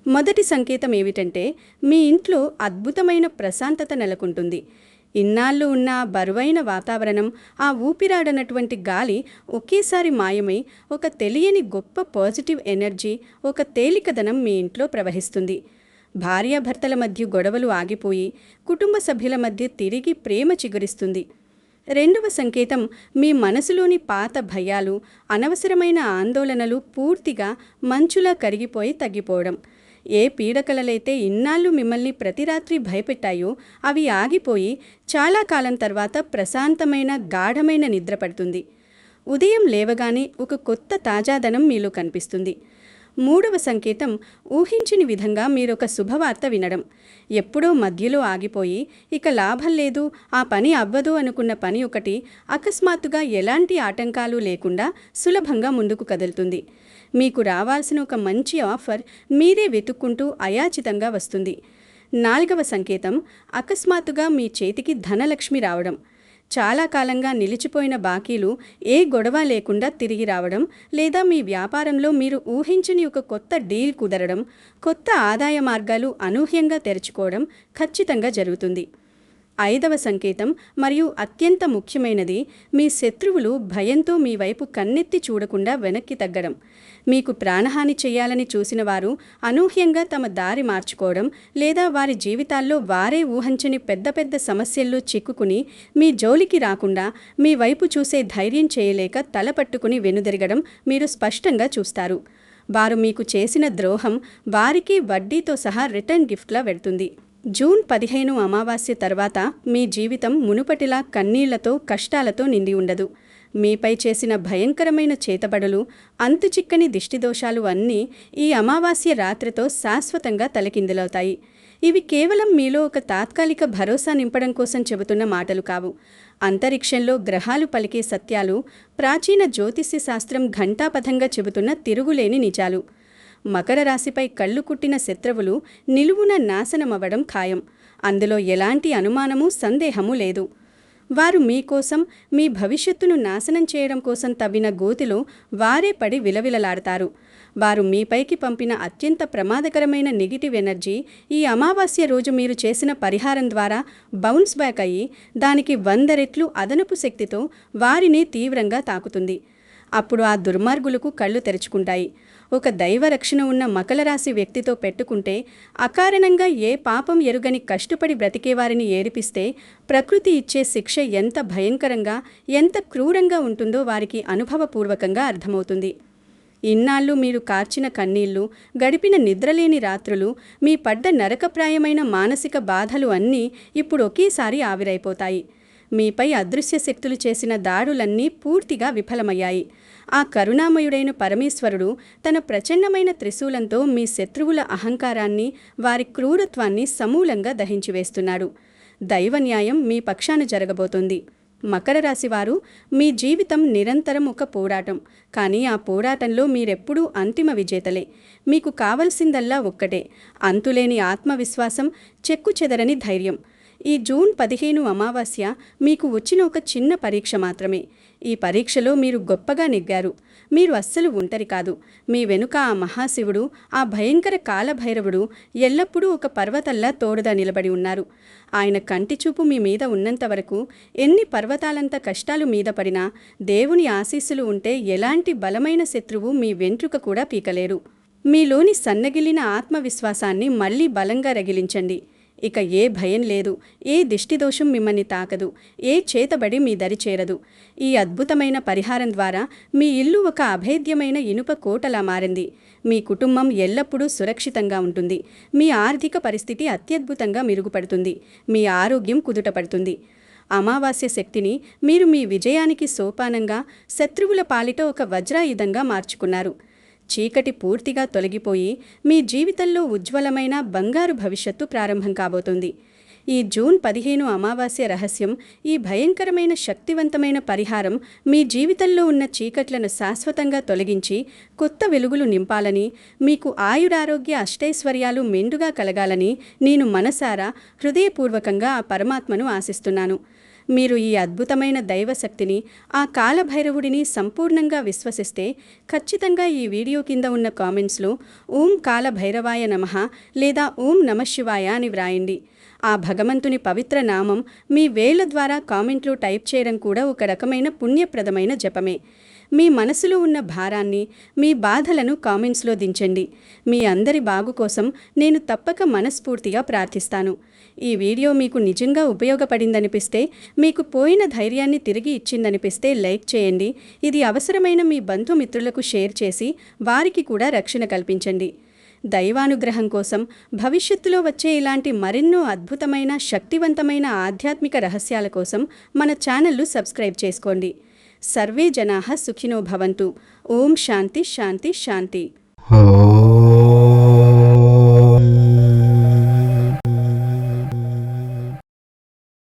మొదటి సంకేతం ఏమిటంటే, మీ ఇంట్లో అద్భుతమైన ప్రశాంతత నెలకొంటుంది. ఇన్నాళ్ళు ఉన్న బరువైన వాతావరణం, ఆ ఊపిరాడనటువంటి గాలి ఒకేసారి మాయమై ఒక తెలియని గొప్ప పాజిటివ్ ఎనర్జీ, ఒక తేలికదనం మీ ఇంట్లో ప్రవహిస్తుంది. భార్యాభర్తల మధ్య గొడవలు ఆగిపోయి కుటుంబ సభ్యుల మధ్య తిరిగి ప్రేమ చిగురిస్తుంది. రెండవ సంకేతం, మీ మనసులోని పాత భయాలు, అనవసరమైన ఆందోళనలు పూర్తిగా మంచులా కరిగిపోయి తగ్గిపోవడం. ఏ పీడకలలైతే ఇన్నాళ్ళు మిమ్మల్ని ప్రతి రాత్రి భయపెట్టాయో అవి ఆగిపోయి చాలా కాలం తర్వాత ప్రశాంతమైన గాఢమైన నిద్ర పడుతుంది. ఉదయం లేవగానే ఒక కొత్త తాజాదనం మీలో కనిపిస్తుంది. మూడవ సంకేతం, ఊహించని విధంగా మీరొక శుభవార్త వినడం. ఎప్పుడో మధ్యలో ఆగిపోయి ఇక లాభం లేదు, ఆ పని అవ్వదు అనుకున్న పని ఒకటి అకస్మాత్తుగా ఎలాంటి ఆటంకాలు లేకుండా సులభంగా ముందుకు కదులుతుంది. మీకు రావాల్సిన ఒక మంచి ఆఫర్ మీరే వెతుక్కుంటూ అయాచితంగా వస్తుంది. నాలుగవ సంకేతం, అకస్మాత్తుగా మీ చేతికి ధనలక్ష్మి రావడం. చాలా కాలంగా నిలిచిపోయిన బాకీలు ఏ గొడవ లేకుండా తిరిగి రావడం, లేదా మీ వ్యాపారంలో మీరు ఊహించని ఒక కొత్త డీల్ కుదరడం, కొత్త ఆదాయ మార్గాలు అనూహ్యంగా తెరుచుకోవడం ఖచ్చితంగా జరుగుతుంది. ఐదవ సంకేతం మరియు అత్యంత ముఖ్యమైనది, మీ శత్రువులు భయంతో మీ వైపు కన్నెత్తి చూడకుండా వెనక్కి తగ్గడం. మీకు ప్రాణహాని చేయాలని చూసిన వారు అనూహ్యంగా తమ దారి మార్చుకోవడం, లేదా వారి జీవితాల్లో వారే ఊహించని పెద్ద పెద్ద సమస్యల్లో చిక్కుకుని మీ జోలికి రాకుండా మీ వైపు చూసే ధైర్యం చేయలేక తల పట్టుకుని వెనుదిరగడం మీరు స్పష్టంగా చూస్తారు. వారు మీకు చేసిన ద్రోహం వారికి వడ్డీతో సహా రిటర్న్ గిఫ్ట్లా వెళ్తుంది. జూన్ 15 అమావాస్య తర్వాత మీ జీవితం మునుపటిలా కన్నీళ్లతో, కష్టాలతో నిండి ఉండదు. మీపై చేసిన భయంకరమైన చేతబడులు, అంతుచిక్కని దిష్టిదోషాలు అన్నీ ఈ అమావాస్య రాత్రితో శాశ్వతంగా తలకిందులవుతాయి. ఇవి కేవలం మీలో ఒక తాత్కాలిక భరోసా నింపడం కోసం చెబుతున్న మాటలు కావు. అంతరిక్షంలో గ్రహాలు పలికే సత్యాలు, ప్రాచీన జ్యోతిష్య శాస్త్రం ఘంటాపథంగా చెబుతున్న తిరుగులేని నిజాలు. మకర రాశిపై కళ్ళు కుట్టిన శత్రువులు నిలువున నాశనమవ్వడం ఖాయం. అందులో ఎలాంటి అనుమానమూ సందేహమూ లేదు. వారు మీకోసం, మీ భవిష్యత్తును నాశనం చేయడం కోసం తవ్విన గోతిలో వారే పడి విలవిలలాడతారు. వారు మీపైకి పంపిన అత్యంత ప్రమాదకరమైన నెగిటివ్ ఎనర్జీ ఈ అమావాస్య రోజు మీరు చేసిన పరిహారం ద్వారా బౌన్స్ బ్యాక్ అయ్యి దానికి 100 రెట్లు అదనపు శక్తితో వారిని తీవ్రంగా తాకుతుంది. అప్పుడు ఆ దుర్మార్గులకు కళ్ళు తెరుచుకుంటాయి. ఒక దైవరక్షణ ఉన్న మకర రాశి వ్యక్తితో పెట్టుకుంటే, అకారణంగా ఏ పాపం ఎరుగని కష్టపడి బ్రతికేవారిని ఏడిపిస్తే ప్రకృతి ఇచ్చే శిక్ష ఎంత భయంకరంగా, ఎంత క్రూరంగా ఉంటుందో వారికి అనుభవపూర్వకంగా అర్థమవుతుంది. ఇన్నాళ్ళు మీరు కార్చిన కన్నీళ్లు, గడిపిన నిద్రలేని రాత్రులు, మీ పడ్డ నరకప్రాయమైన మానసిక బాధలు అన్నీ ఇప్పుడు ఒకేసారి ఆవిరైపోతాయి. మీపై అదృశ్య శక్తులు చేసిన దాడులన్నీ పూర్తిగా విఫలమయ్యాయి. ఆ కరుణామయుడైన పరమేశ్వరుడు తన ప్రచండమైన త్రిశూలంతో మీ శత్రువుల అహంకారాన్ని, వారి క్రూరత్వాన్ని సమూలంగా దహించివేస్తున్నాడు. దైవన్యాయం మీ పక్షాన జరగబోతోంది. మకర రాశివారు, మీ జీవితం నిరంతరం ఒక పోరాటం. కానీ ఆ పోరాటంలో మీరెప్పుడూ అంతిమ విజేతలే. మీకు కావలసిందల్లా ఒక్కటే, అంతులేని ఆత్మవిశ్వాసం, చెక్కుచెదరని ధైర్యం. ఈ జూన్ 15 అమావాస్య మీకు వచ్చిన ఒక చిన్న పరీక్ష మాత్రమే. ఈ పరీక్షలో మీరు గొప్పగా నెగ్గారు. మీరు అస్సలు ఒంటరి కాదు. మీ వెనుక ఆ మహాశివుడు, ఆ భయంకర కాలభైరవుడు ఎల్లప్పుడూ ఒక పర్వతల్లా తోడుగా నిలబడి ఉన్నారు. ఆయన కంటిచూపు మీ మీద ఉన్నంత వరకు ఎన్ని పర్వతాలంత కష్టాలు మీద పడినా, దేవుని ఆశీస్సులు ఉంటే ఎలాంటి బలమైన శత్రువు మీ వెంట్రుక కూడా పీకలేరు. మీలోని సన్నగిలిన ఆత్మవిశ్వాసాన్ని మళ్లీ బలంగా రగిలించండి. ఇక ఏ భయం లేదు, ఏ దిష్టిదోషం మిమ్మల్ని తాకదు, ఏ చేతబడి మీ దరి చేరదు. ఈ అద్భుతమైన పరిహారం ద్వారా మీ ఇల్లు ఒక అభేద్యమైన ఇనుప కోటలా మారింది. మీ కుటుంబం ఎల్లప్పుడూ సురక్షితంగా ఉంటుంది. మీ ఆర్థిక పరిస్థితి అత్యద్భుతంగా మెరుగుపడుతుంది. మీ ఆరోగ్యం కుదుటపడుతుంది. అమావాస్య శక్తిని మీరు మీ విజయానికి సోపానంగా, శత్రువుల పాలిట ఒక వజ్రాయుధంగా మార్చుకున్నారు. చీకటి పూర్తిగా తొలగిపోయి మీ జీవితంలో ఉజ్వలమైన బంగారు భవిష్యత్తు ప్రారంభం కాబోతుంది. ఈ జూన్ 15 అమావాస్య రహస్యం, ఈ భయంకరమైన శక్తివంతమైన పరిహారం మీ జీవితంలో ఉన్న చీకట్లను శాశ్వతంగా తొలగించి కొత్త వెలుగులు నింపాలని, మీకు ఆయురారోగ్య అష్టైశ్వర్యాలు మెండుగా కలగాలని నేను మనసారా హృదయపూర్వకంగా ఆ పరమాత్మను ఆశిస్తున్నాను. మీరు ఈ అద్భుతమైన దైవశక్తిని, ఆ కాలభైరవుడిని సంపూర్ణంగా విశ్వసిస్తే ఖచ్చితంగా ఈ వీడియో కింద ఉన్న కామెంట్స్లో ఓం కాలభైరవాయ నమః లేదా ఓం నమఃశివాయ అని వ్రాయండి. ఆ భగవంతుని పవిత్ర నామం మీ వేళ్ల ద్వారా కామెంట్లో టైప్ చేయడం కూడా ఒక రకమైన పుణ్యప్రదమైన జపమే. మీ మనసులో ఉన్న భారాన్ని, మీ బాధలను కామెంట్స్లో దించండి. మీ అందరి బాగు కోసం నేను తప్పక మనస్ఫూర్తిగా ప్రార్థిస్తాను. ఈ వీడియో మీకు నిజంగా ఉపయోగపడిందనిపిస్తే, మీకు పోయిన ధైర్యాన్ని తిరిగి ఇచ్చిందనిపిస్తే లైక్ చేయండి. ఇది అవసరమైన మీ బంధుమిత్రులకు షేర్ చేసి వారికి కూడా రక్షణ కల్పించండి. దైవానుగ్రహం కోసం, భవిష్యత్తులో వచ్చే ఇలాంటి మరెన్నో అద్భుతమైన శక్తివంతమైన ఆధ్యాత్మిక రహస్యాల కోసం మన ఛానల్ను సబ్స్క్రైబ్ చేసుకోండి. సర్వే జనాః సుఖినో భవంతు. ఓం శాంతి శాంతి శాంతి.